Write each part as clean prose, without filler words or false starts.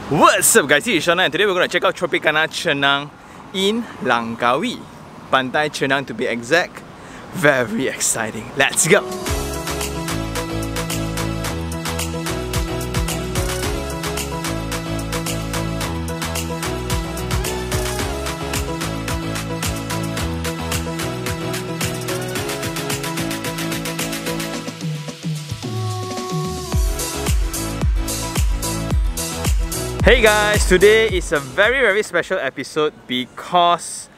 What's up guys, this is Shona and today we're going to check out Tropicana Cenang in Langkawi. Pantai Cenang to be exact. Very exciting. Let's go! Hey guys, today is a very special episode because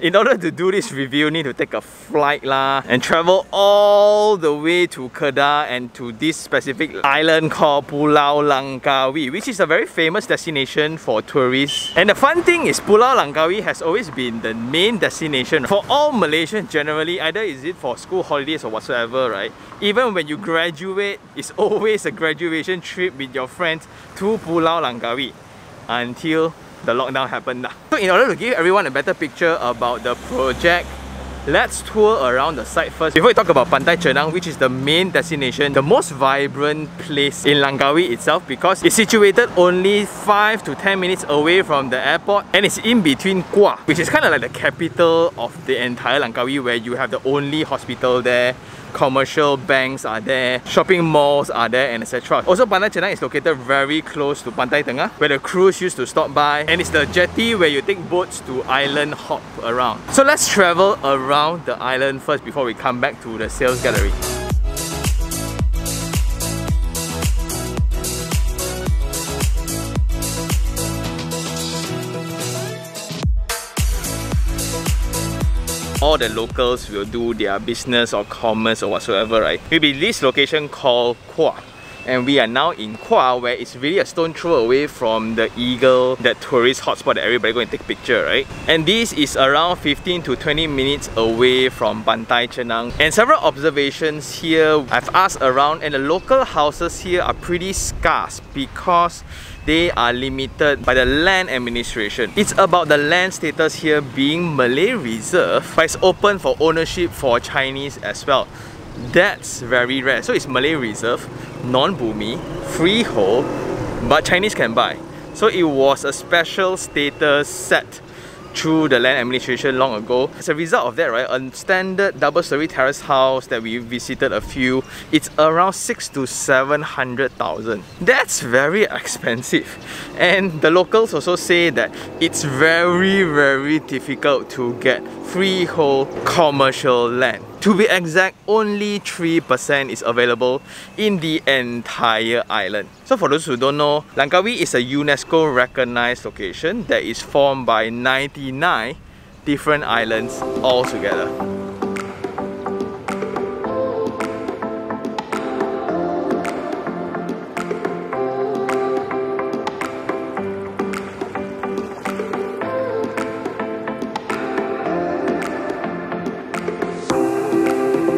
in order to do this review, you need to take a flight lah and travel all the way to Kedah and to this specific island called Pulau Langkawi, which is a very famous destination for tourists. And the fun thing is Pulau Langkawi has always been the main destination for all Malaysians generally, either is it for school holidays or whatsoever, right? Even when you graduate, it's always a graduation trip with your friends to Pulau Langkawi until the lockdown happened. So in order to give everyone a better picture about the project, let's tour around the site first. Before we talk about Pantai Cenang, which is the main destination, the most vibrant place in Langkawi itself, because it's situated only 5 to 10 minutes away from the airport and it's in between Kuah, which is kind of like the capital of the entire Langkawi, where you have the only hospital there, commercial banks are there, shopping malls are there, and etc. Also, Pantai Cenang is located very close to Pantai Tengah, where the cruise used to stop by, and it's the jetty where you take boats to island hop around. So let's travel around the island first before we come back to the sales gallery. All the locals will do their business or commerce or whatsoever, right? We'll be this location called Kuah. And we are now in Kuah, where it's really a stone throw away from the Eagle, that tourist hotspot that everybody go and take a picture, right? And this is around 15 to 20 minutes away from Pantai Cenang. And several observations here, I've asked around, and the local houses here are pretty scarce because they are limited by the land administration. It's about the land status here being Malay reserve, but it's open for ownership for Chinese as well. That's very rare. So it's Malay reserve, non-boomi, freehold, but Chinese can buy. So it was a special status set through the land administration long ago. As a result of that, right, a standard double-story terrace house that we visited a few, it's around 6 to 700,000. That's very expensive. And the locals also say that it's very difficult to get freehold commercial land. To be exact, only 3% is available in the entire island. So for those who don't know, Langkawi is a UNESCO recognized location that is formed by 99 different islands all together.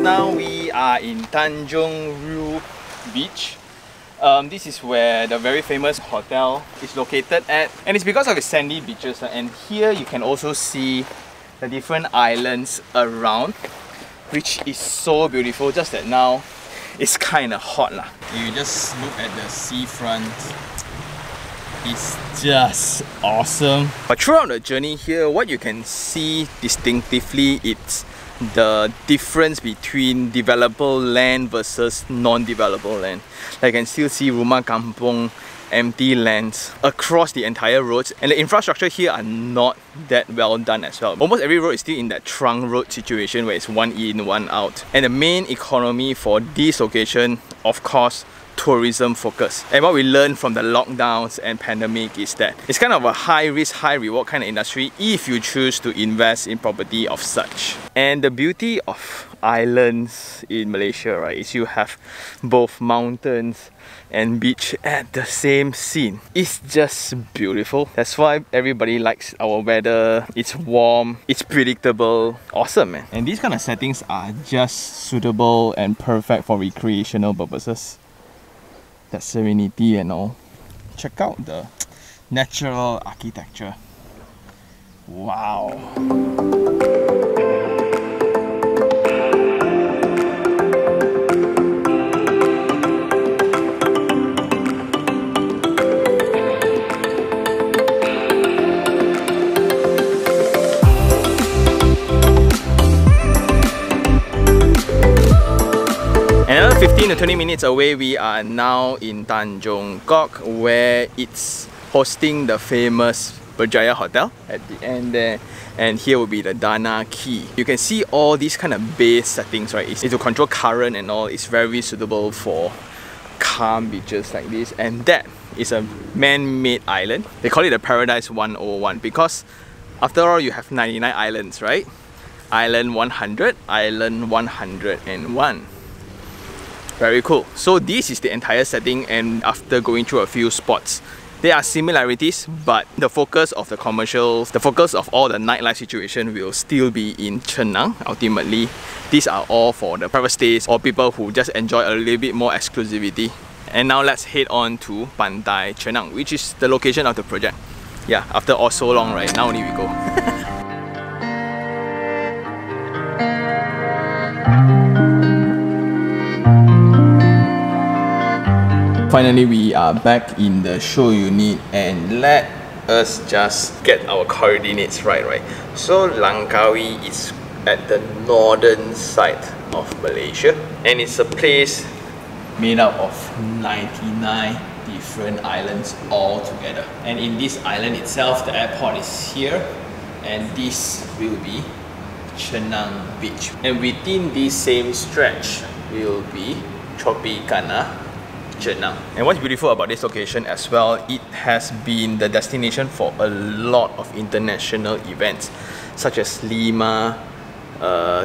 Now we are in Tanjong Roo Beach. This is where the very famous hotel is located at, and it's because of its sandy beaches. And here you can also see the different islands around, which is so beautiful. Just that now it's kind of hot lah. You just look at the seafront. It's just awesome. But throughout the journey here, what you can see distinctively, it's the difference between developable land versus non-developable land. Like I can still see rumah kampung, empty lands across the entire roads, and the infrastructure here are not that well done as well. Almost every road is still in that trunk road situation where it's one in, one out. And the main economy for this location, of course, tourism focus. And what we learned from the lockdowns and pandemic is that it's kind of a high risk, high reward kind of industry if you choose to invest in property of such. And the beauty of islands in Malaysia, right, is you have both mountains and beach at the same scene. It's just beautiful. That's why everybody likes our weather. It's warm, it's predictable. Awesome, man. And these kind of settings are just suitable and perfect for recreational purposes. That serenity and all. Check out the natural architecture. Wow. 15 to 20 minutes away, we are now in Tanjong Kok, where it's hosting the famous Berjaya Hotel at the end there. And here will be the Dana Key. You can see all these kind of bay settings, right? It's to control current and all. It's very suitable for calm beaches like this. And that is a man-made island. They call it the Paradise 101 because after all, you have 99 islands, right? Island 100, Island 101. Very cool. So this is the entire setting, and after going through a few spots, there are similarities, but the focus of the commercials, the focus of all the nightlife situation will still be in Chennai. Ultimately, these are all for the private stays or people who just enjoy a little bit more exclusivity. And now let's head on to Pantai Cenang, which is the location of the project. Yeah, after all so long, right? Now only we go. Finally, we are back in the show unit, and let us just get our coordinates right. So Langkawi is at the northern side of Malaysia, and it's a place made up of 99 different islands all together. And in this island itself, the airport is here, and this will be Cenang Beach. And within this same stretch will be Tropicana Chennai. And what's beautiful about this location as well, it has been the destination for a lot of international events such as Lima,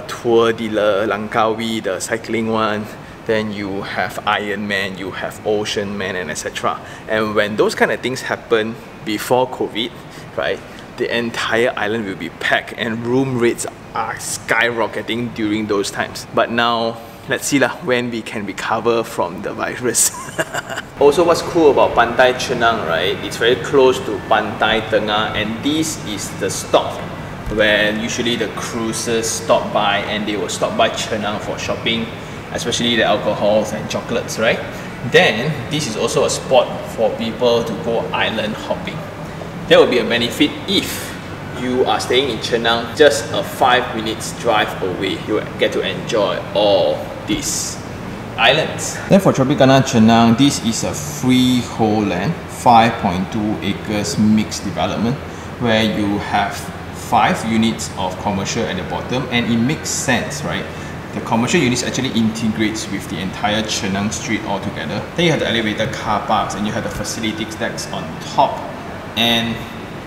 Tour Dealer, Langkawi, the cycling one. Then you have Ironman, you have Ocean Man, and etc. And when those kind of things happen before COVID, right, the entire island will be packed and room rates are skyrocketing during those times. But now, let's see when we can recover from the virus. Also, what's cool about Pantai Cenang, right? It's very close to Pantai Tengah, and this is the stop where usually the cruises stop by, and they will stop by Cenang for shopping, especially the alcohols and chocolates, right? Then this is also a spot for people to go island hopping. There will be a benefit if you are staying in Cenang, just a 5 minutes drive away. You will get to enjoy all these islands. Then for Tropicana Cenang, this is a freehold land, 5.2 acres mixed development, where you have 5 units of commercial at the bottom, and it makes sense, right? The commercial units actually integrates with the entire Cenang street altogether. Then you have the elevated car parks, and you have the facility stacks on top, and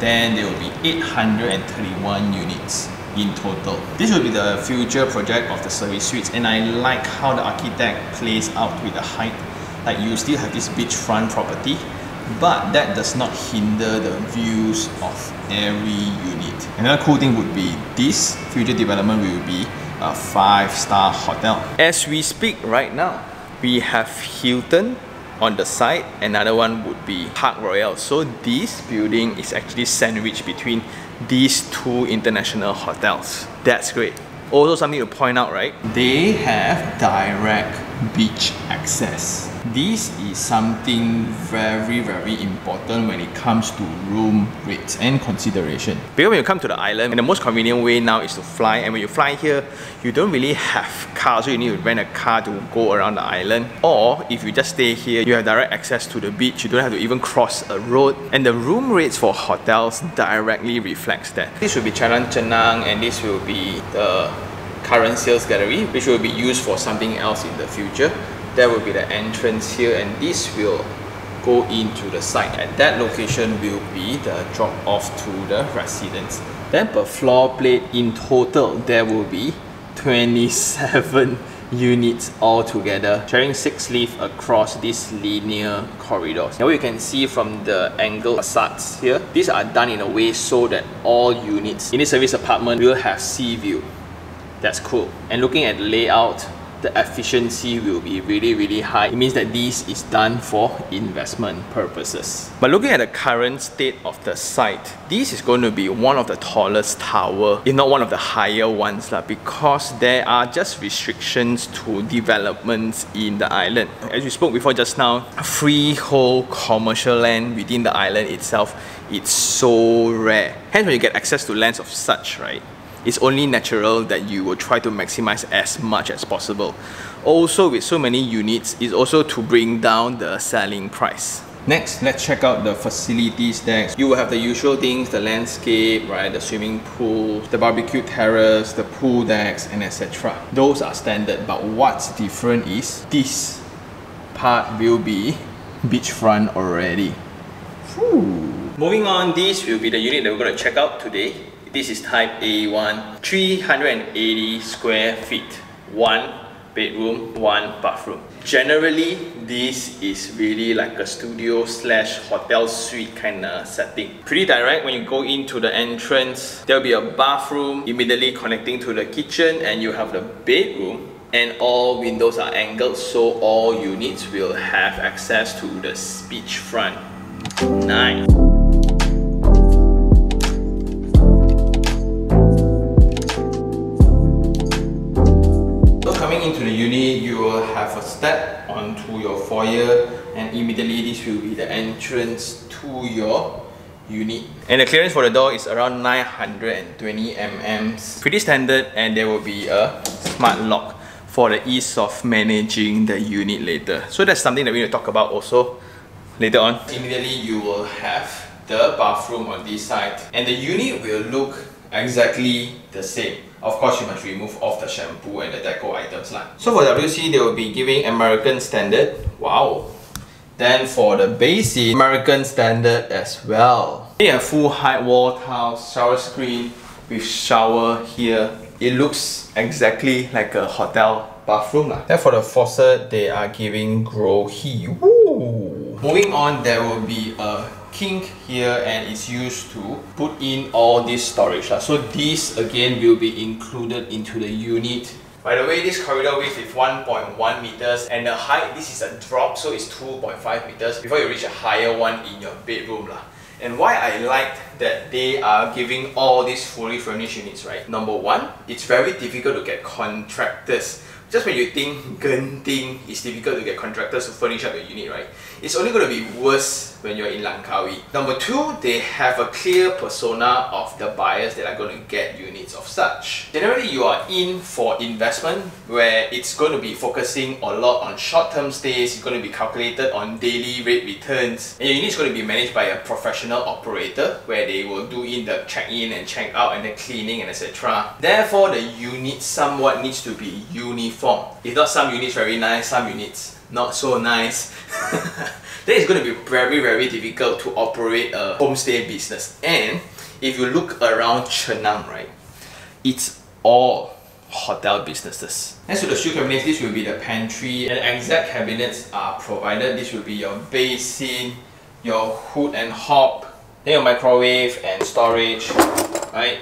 then there will be 831 units in total. This will be the future project of the service suites, and I like how the architect plays out with the height. Like, you still have this beachfront property, but that does not hinder the views of every unit. Another cool thing would be this future development will be a 5-star hotel. As we speak right now, we have Hilton on the side. Another one would be Park Royal. So this building is actually sandwiched between these two international hotels. That's great. Also, something to point out, right? They have direct beach access. This is something very important when it comes to room rates and consideration. Because when you come to the island, and the most convenient way now is to fly, and when you fly here, you don't really have cars, so you need to rent a car to go around the island. Or if you just stay here, you have direct access to the beach. You don't have to even cross a road, and the room rates for hotels directly reflects that. This will be Jalan Cenang, and this will be the current sales gallery, which will be used for something else in the future. There will be the entrance here, and this will go into the site. At that location will be the drop off to the residents. Then per floor plate in total, there will be 27 units all together, sharing 6 lifts across these linear corridors. Now you can see from the angle facades here, these are done in a way so that all units in this service apartment will have sea view. That's cool. And looking at the layout, the efficiency will be really high. It means that this is done for investment purposes. But looking at the current state of the site, this is going to be one of the tallest tower, if not one of the higher ones, because there are just restrictions to developments in the island. As we spoke before just now, freehold commercial land within the island itself, it's so rare. Hence, when you get access to lands of such, right, it's only natural that you will try to maximize as much as possible. Also, with so many units, it's also to bring down the selling price. Next, let's check out the facilities decks. You will have the usual things, the landscape, right, the swimming pool, the barbecue terrace, the pool decks, and etc. Those are standard, but what's different is this part will be beachfront already. Whew. Moving on, this will be the unit that we're going to check out today. This is type A1, 380 square feet, 1 bedroom, 1 bathroom. Generally, this is really like a studio slash hotel suite kind of setting. Pretty direct. When you go into the entrance, there'll be a bathroom immediately connecting to the kitchen, and you have the bedroom, and all windows are angled, so all units will have access to the beachfront. Nice. Coming into the unit, you will have a step onto your foyer, and immediately this will be the entrance to your unit. And the clearance for the door is around 920 mm. Pretty standard, and there will be a smart lock for the ease of managing the unit later. So that's something that we need to talk about also later on. Immediately you will have the bathroom on this side, and the unit will look exactly the same. Of course, you must remove off the shampoo and the deco items lah. So for WC, they will be giving American standard. Wow. Then for the basin, American standard as well. They have full height wall tiles, shower screen with shower here. It looks exactly like a hotel bathroom lah. Then for the faucet, they are giving Grohe. Woo. Moving on, there will be a kink here, and it's used to put in all this storage. So this again will be included into the unit. By the way, this corridor width is 1.1 meters, and the height, this is a drop, so it's 2.5 meters before you reach a higher one in your bedroom lah. And why I like that they are giving all these fully furnished units, right? Number one, it's very difficult to get contractors. Just when you think Genting, it's difficult to get contractors to furnish up your unit, right? It's only going to be worse when you're in Langkawi. Number two, they have a clear persona of the buyers that are going to get units of such. Generally, you are in for investment where it's going to be focusing a lot on short-term stays, it's going to be calculated on daily rate returns, and your unit is going to be managed by a professional operator where they will do in the check-in and check-out and the cleaning and etc. Therefore, the unit somewhat needs to be uniform. If not, some units very nice, some units not so nice. Then it's going to be very, very difficult to operate a homestay business. And if you look around Chennai, right, it's all hotel businesses. Next to the shoe cabinets, this will be the pantry, and the exact cabinets are provided. This will be your basin, your hood and hob, then your microwave and storage, right?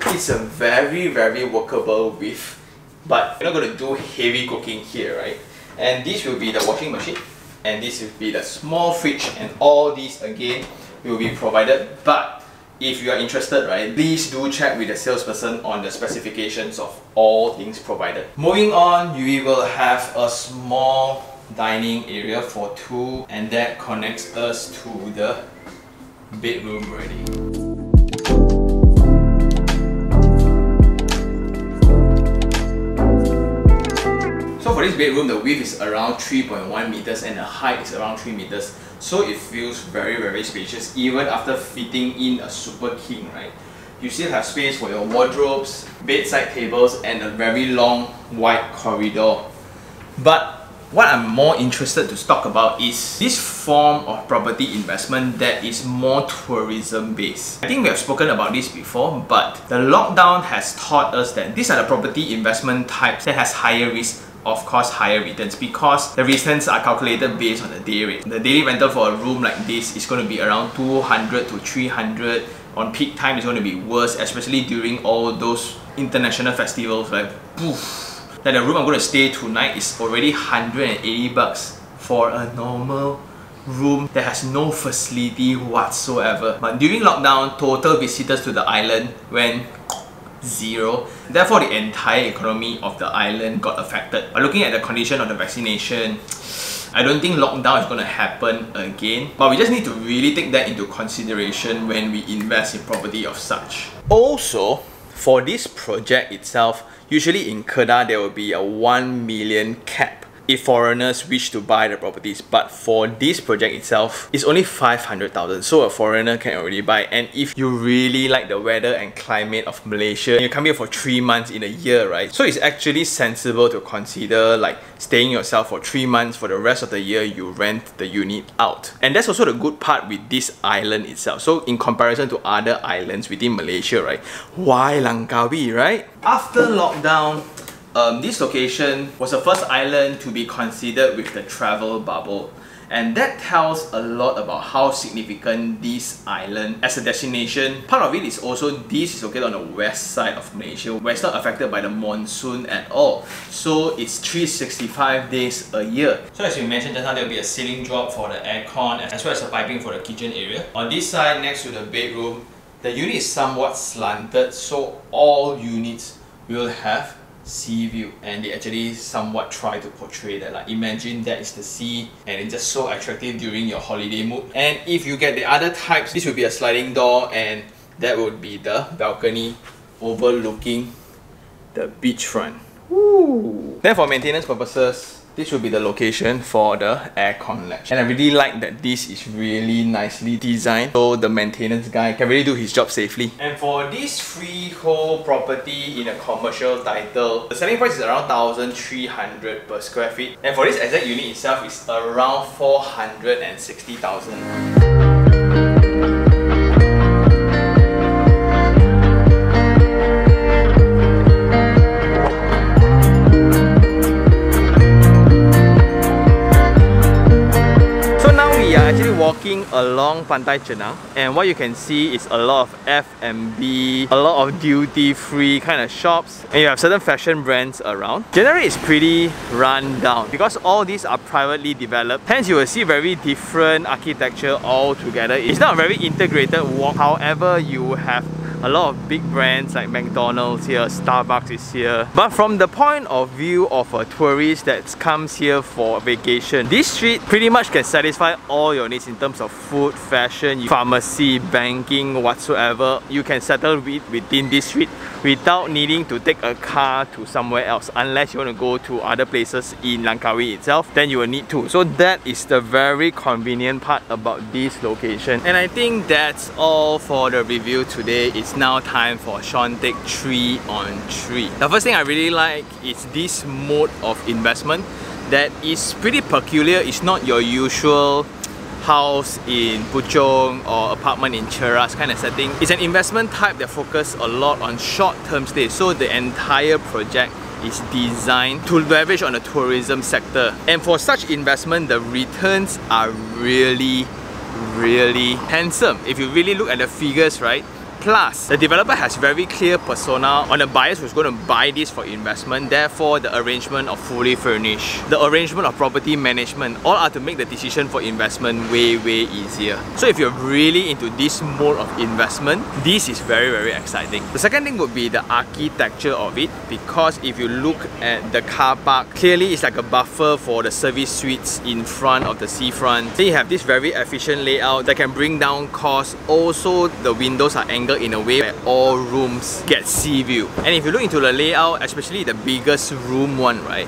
It's a very, very workable width, but you're not going to do heavy cooking here, right? And this will be the washing machine, and this will be the small fridge, and all these again will be provided. But if you are interested, right, please do check with the salesperson on the specifications of all things provided. Moving on, we will have a small dining area for two, and that connects us to the bedroom already. So for this bedroom, the width is around 3.1 meters and the height is around 3 meters. So it feels very, very spacious even after fitting in a super king, right? You still have space for your wardrobes, bedside tables, and a very long wide corridor. But what I'm more interested to talk about is this form of property investment that is more tourism based. I think we have spoken about this before, but the lockdown has taught us that these are the property investment types that has higher risk, of course higher returns, because the returns are calculated based on the day rate. The daily rental for a room like this is going to be around 200 to 300. On peak time, it's going to be worse, especially during all those international festivals, like poof. That the room I'm going to stay tonight is already 180 bucks for a normal room that has no facility whatsoever. But during lockdown, total visitors to the island went zero. Therefore, the entire economy of the island got affected. But looking at the condition of the vaccination, I don't think lockdown is going to happen again. But we just need to really take that into consideration when we invest in property of such. Also, For this project itself, usually in Kedah there will be a 1 million cap if foreigners wish to buy the properties, but for this project itself, it's only 500,000, so a foreigner can already buy. And if you really like the weather and climate of Malaysia, you come here for 3 months in a year, right? So it's actually sensible to consider like staying yourself for 3 months. For the rest of the year, you rent the unit out. And that's also the good part with this island itself. So in comparison to other islands within Malaysia, right? Why Langkawi, right? After lockdown, this location was the first island to be considered with the travel bubble, and that tells a lot about how significant this island as a destination. Part of it is also this is located on the west side of Malaysia, where it's not affected by the monsoon at all. So it's 365 days a year. So as we mentioned just now, there will be a ceiling drop for the aircon as well as the piping for the kitchen area. On this side next to the bedroom, the unit is somewhat slanted, so all units will have sea view, and they actually somewhat try to portray that, like imagine that is the sea and it's just so attractive during your holiday mood. And if you get the other types, this will be a sliding door, and that would be the balcony overlooking the beachfront. Woo! Then for maintenance purposes, this will be the location for the aircon latch. And I really like that this is really nicely designed, so the maintenance guy can really do his job safely. And for this freehold property in a commercial title, the selling price is around 1,300 per square feet. And for this exact unit itself, it's around 460,000. Walking along Pantai Cenang, and what you can see is a lot of F&B, a lot of duty-free kind of shops, and you have certain fashion brands around. Generally, it's pretty run down because all these are privately developed. Hence, you will see very different architecture all together. It's not a very integrated walk. However, you have a lot of big brands like McDonald's here, Starbucks is here. But from the point of view of a tourist that comes here for vacation, this street pretty much can satisfy all your needs in terms of food, fashion, pharmacy, banking, whatsoever. You can settle within this street without needing to take a car to somewhere else, unless you want to go to other places in Langkawi itself, then you will need to. So that is the very convenient part about this location. And I think that's all for the review today. It's now time for Sean take 3 on 3. The first thing I really like is this mode of investment that is pretty peculiar. It's not your usual house in Puchong or apartment in Cheras kind of setting. It's an investment type that focuses a lot on short-term stays. So the entire project is designed to leverage on the tourism sector. And for such investment, the returns are really handsome. If you really look at the figures, right? Plus, the developer has very clear persona on the buyers who's going to buy this for investment. Therefore, the arrangement of fully furnished, the arrangement of property management, all are to make the decision for investment way easier. So if you're really into this mode of investment, this is very exciting. The second thing would be the architecture of it, because if you look at the car park, clearly it's like a buffer for the service suites in front of the seafront. Then you have this very efficient layout that can bring down costs. Also, the windows are angled in a way where all rooms get sea view. And if you look into the layout, especially the biggest room one, right,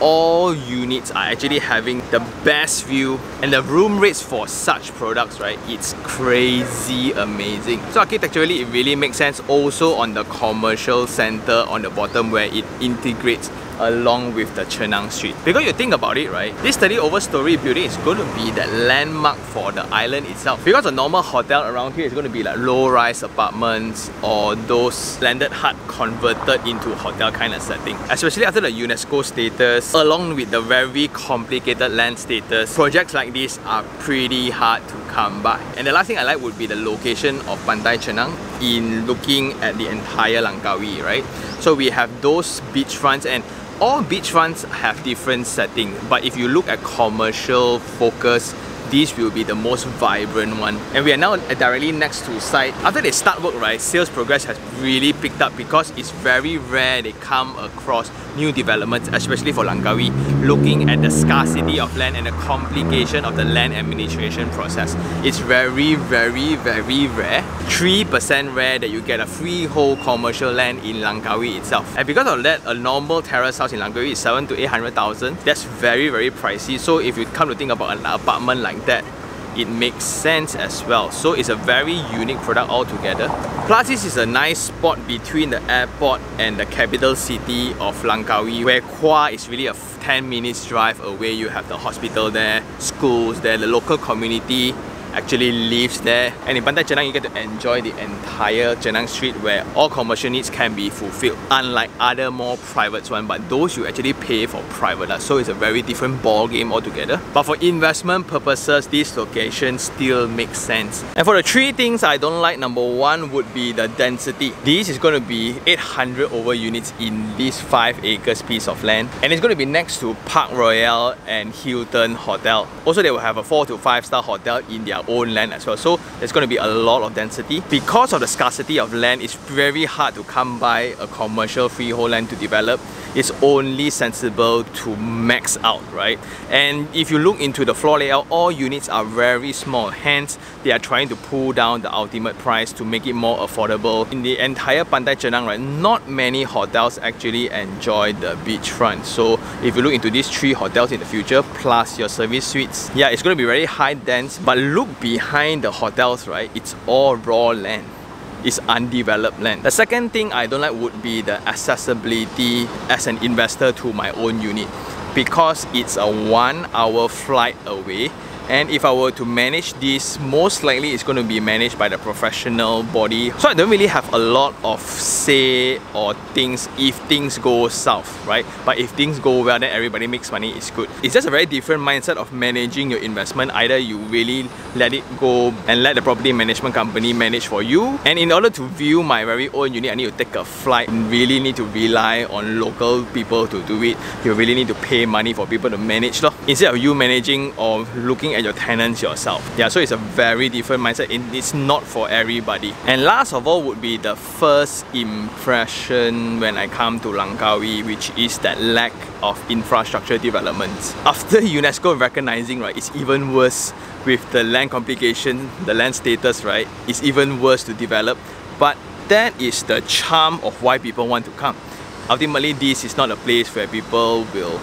all units are actually having the best view, and the room rates for such products, right, it's crazy amazing. So architecturally, it really makes sense. Also on the commercial center on the bottom where it integrates along with the Cenang Street. Because you think about it, right, this 30-over-story building is going to be the landmark for the island itself. Because a normal hotel around here is going to be like low-rise apartments or those landed hut converted into hotel kind of setting. Especially after the UNESCO status, along with the very complicated land status, projects like this are pretty hard to come by. And the last thing I like would be the location of Pantai Cenang in looking at the entire Langkawi, right? So we have those beachfronts, and all beachfronts have different settings, but if you look at commercial focus, this will be the most vibrant one. And we are now directly next to site. After they start work, right, sales progress has really picked up because it's very rare they come across new developments, especially for Langkawi, looking at the scarcity of land and the complication of the land administration process. It's very, very, very rare. 3% rare that you get a freehold commercial land in Langkawi itself. And because of that, a normal terrace house in Langkawi is 700,000 to 800,000. That's very, very pricey. So if you come to think about an apartment like that, it makes sense as well. So it's a very unique product altogether. Plus, this is a nice spot between the airport and the capital city of Langkawi, where Kuah is really a 10 minutes drive away. You have the hospital there, schools there, the local community actually lives there. And in Pantai Cenang, you get to enjoy the entire Cenang street where all commercial needs can be fulfilled, unlike other more private ones, but those you actually pay for private. So it's a very different ball game altogether. But for investment purposes, this location still makes sense. And for the three things I don't like, number one would be the density. This is going to be 800 over units in this 5 acres piece of land, and it's going to be next to Park Royal and Hilton Hotel. Also, they will have a 4 to 5 star hotel in their own land as well. So there's going to be a lot of density. Because of the scarcity of land, it's very hard to come by a commercial freehold land to develop. It's only sensible to max out, right? And if you look into the floor layout, all units are very small. Hence, they are trying to pull down the ultimate price to make it more affordable. In the entire Pantai Cenang, right, not many hotels actually enjoy the beachfront. So if you look into these 3 hotels in the future, plus your service suites, yeah, it's going to be very high dense. But look behind the hotels, right? It's all raw land. It's undeveloped land. The second thing I don't like would be the accessibility as an investor to my own unit, because it's a 1-hour flight away. And if I were to manage this, most likely it's going to be managed by the professional body. So I don't really have a lot of say or things if things go south, right? But if things go well, then everybody makes money, it's good. It's just a very different mindset of managing your investment. Either you really let it go and let the property management company manage for you. And in order to view my very own unit, I need to take a flight and really need to rely on local people to do it. You really need to pay money for people to manage, instead of you managing or looking at your tenants yourself. Yeah, so it's a very different mindset. It's not for everybody. And last of all would be the first impression when I come to Langkawi, which is that lack of infrastructure developments. After UNESCO recognizing, right, it's even worse with the land complication, the land status, right, it's even worse to develop. But that is the charm of why people want to come. Ultimately, this is not a place where people will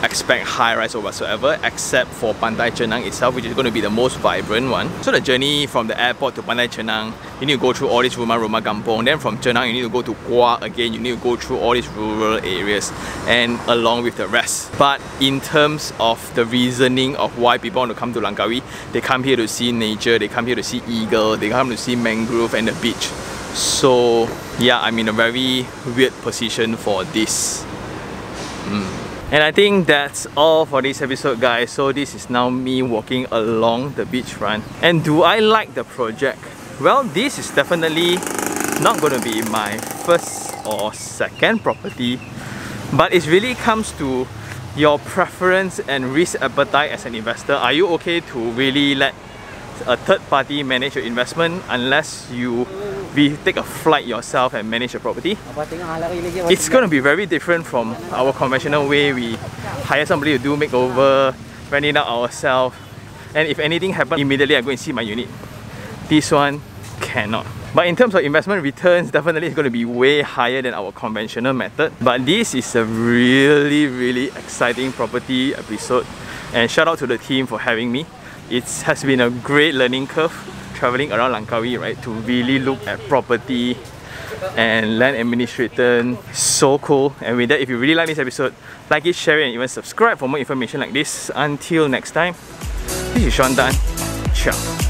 expect high-rise or whatsoever, except for Pantai Cenang itself, which is going to be the most vibrant one. So the journey from the airport to Pantai Cenang, you need to go through all these rumah-rumah kampung. Then from Cenang, you need to go to Kuah again. You need to go through all these rural areas and along with the rest. But in terms of the reasoning of why people want to come to Langkawi, they come here to see nature, they come here to see eagle, they come to see mangrove and the beach. So yeah, I'm in a very weird position for this. And I think that's all for this episode, guys. So this is now me walking along the beachfront. And do I like the project? Well, this is definitely not going to be my first or second property, but it really comes to your preference and risk appetite as an investor. Are you okay to really let a third party manage your investment unless you take a flight yourself and manage a property? It's going to be very different from our conventional way. We hire somebody to do makeover, rent it out ourselves, and if anything happens, immediately I go and see my unit. This one cannot. But in terms of investment returns, definitely it's going to be way higher than our conventional method. But this is a really exciting property episode, and shout out to the team for having me. It has been a great learning curve traveling around Langkawi, right, to really look at property and land administration. So cool. And with that, if you really like this episode, like it, share it, and even subscribe for more information like this. Until next time, this is Sean Tan. Ciao.